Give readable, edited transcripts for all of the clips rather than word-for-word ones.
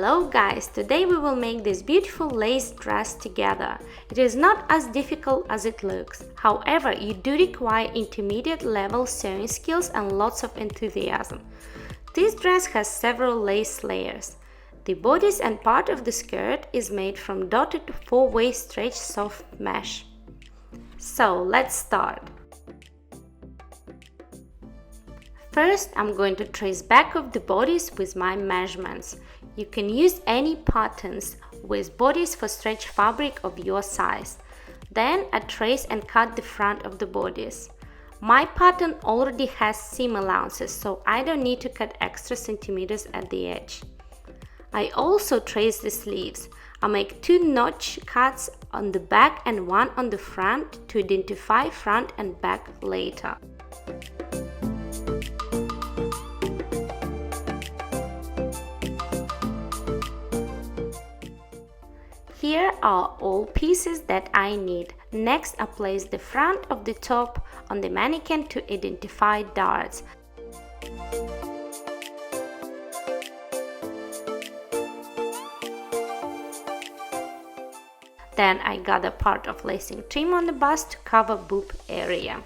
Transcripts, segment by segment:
Hello guys, today we will make this beautiful lace dress together. It is not as difficult as it looks. However, you do require intermediate level sewing skills and lots of enthusiasm. This dress has several lace layers. The bodice and part of the skirt is made from dotted 4-way stretch soft mesh. So let's start. First, I'm going to trace back of the bodice with my measurements. You can use any patterns with bodice for stretch fabric of your size. Then I trace and cut the front of the bodice. My pattern already has seam allowances, so I don't need to cut extra centimeters at the edge. I also trace the sleeves. I make 2 notch cuts on the back and 1 on the front to identify front and back later. Here are all pieces that I need. Next, I place the front of the top on the mannequin to identify darts. Then I gather part of lacing trim on the bust to cover boob area.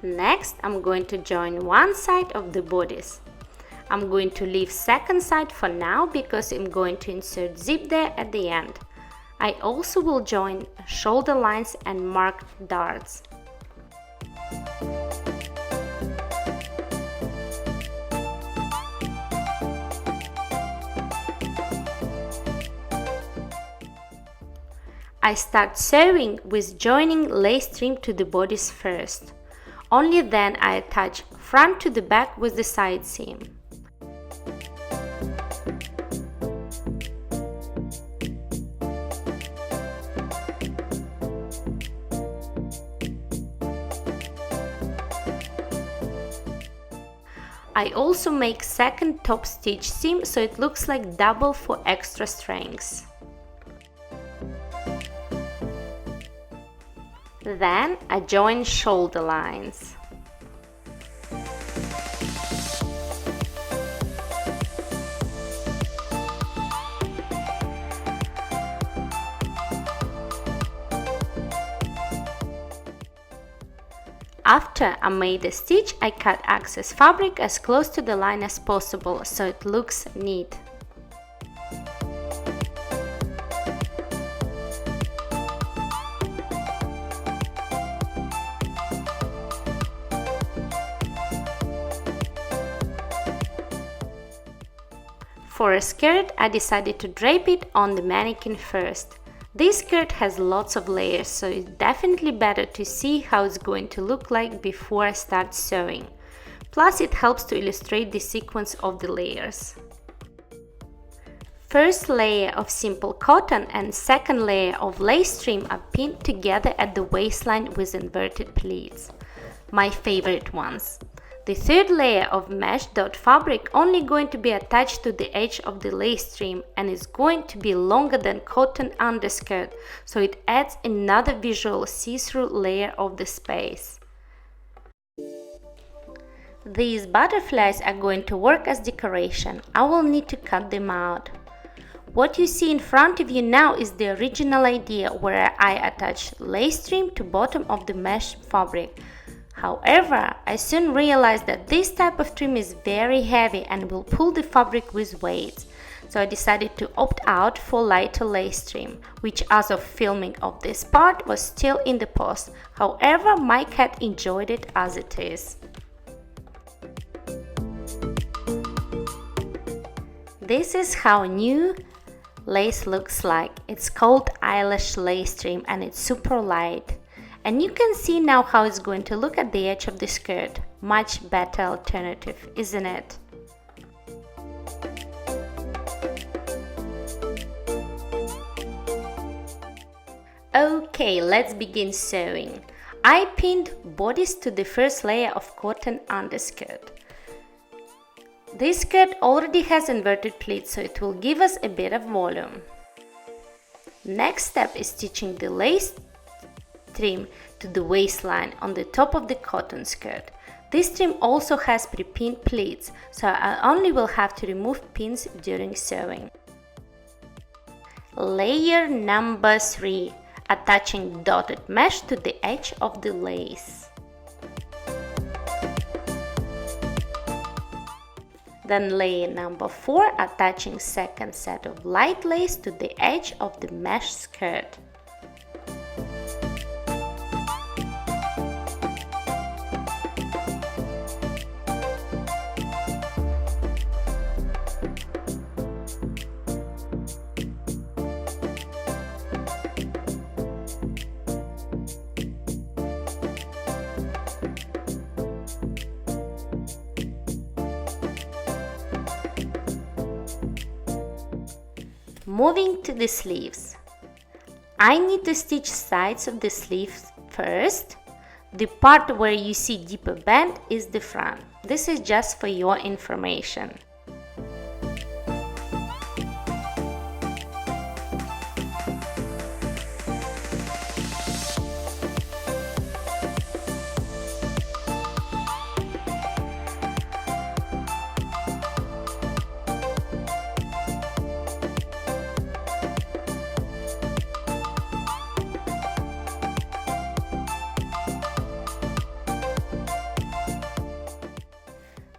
Next, I'm going to join one side of the bodice. I'm going to leave second side for now because I'm going to insert zip there at the end. I also will join shoulder lines and mark darts. I start sewing with joining lace trim to the bodice first. Only then I attach front to the back with the side seam. I also make second top stitch seam so it looks like double for extra strength. Then I join shoulder lines. After I made a stitch, I cut excess fabric as close to the line as possible so it looks neat. For a skirt, I decided to drape it on the mannequin first. This skirt has lots of layers, so it's definitely better to see how it's going to look like before I start sewing. Plus, it helps to illustrate the sequence of the layers. First layer of simple cotton and second layer of lace trim are pinned together at the waistline with inverted pleats. My favorite ones. The third layer of mesh dot fabric only going to be attached to the edge of the lace trim and is going to be longer than cotton underskirt, so it adds another visual see-through layer of the space. These butterflies are going to work as decoration. I will need to cut them out. What you see in front of you now is the original idea where I attach lace trim to bottom of the mesh fabric. However, I soon realized that this type of trim is very heavy and will pull the fabric with weight. So I decided to opt out for lighter lace trim, which as of filming of this part was still in the post. However, my cat enjoyed it as it is. This is how new lace looks like. It's called eyelash lace trim and it's super light. And you can see now how it's going to look at the edge of the skirt. Much better alternative, isn't it? Okay, let's begin sewing. I pinned bodice to the first layer of cotton underskirt. This skirt already has inverted pleats, so it will give us a bit of volume. Next step is stitching the lace trim to the waistline on the top of the cotton skirt. This trim also has pre-pinned pleats, so I only will have to remove pins during sewing. Layer number 3. Attaching dotted mesh to the edge of the lace. Then layer number 4, attaching second set of light lace to the edge of the mesh skirt. Moving to the sleeves. I need to stitch sides of the sleeves first. The part where you see deeper bend is the front. This is just for your information.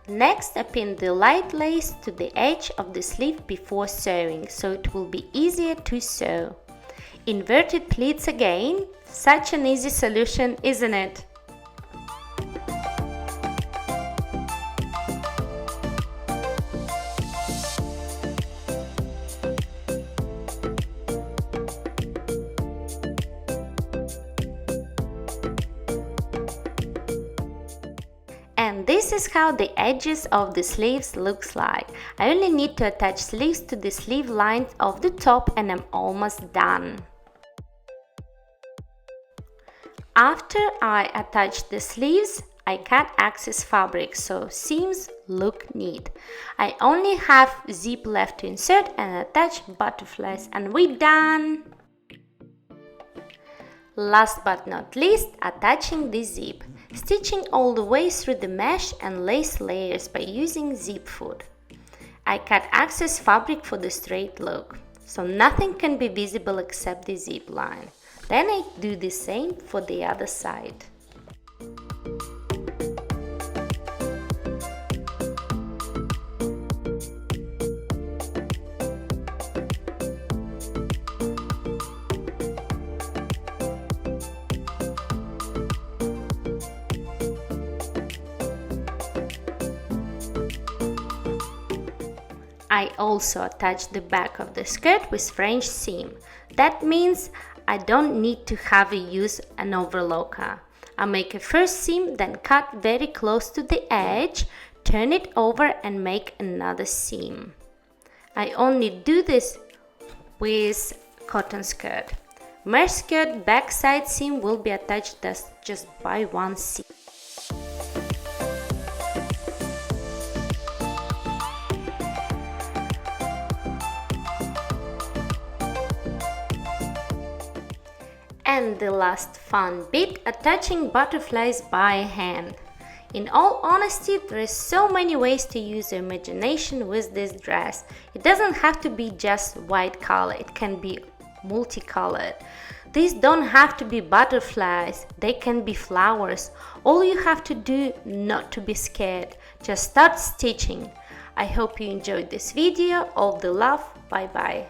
Next, I pin the light lace to the edge of the sleeve before sewing, so it will be easier to sew. Inverted pleats again, such an easy solution, isn't it? And this is how the edges of the sleeves looks like. I only need to attach sleeves to the sleeve lines of the top and I'm almost done. After I attach the sleeves, I cut excess fabric so seams look neat. I only have zip left to insert and attach butterflies and we're done! Last but not least, attaching the zip. Stitching all the way through the mesh and lace layers by using zip foot. I cut excess fabric for the straight look, so nothing can be visible except the zip line. Then I do the same for the other side. I also attach the back of the skirt with French seam. That means I don't need to have use an overlocker. I make a first seam, then cut very close to the edge, turn it over and make another seam. I only do this with cotton skirt. Mesh skirt backside seam will be attached just by one seam. And the last fun bit, attaching butterflies by hand. In all honesty, there is so many ways to use your imagination with this dress. It doesn't have to be just white color, it can be multicolored. These don't have to be butterflies, they can be flowers. All you have to do not to be scared, just start stitching. I hope you enjoyed this video. All the love, bye bye.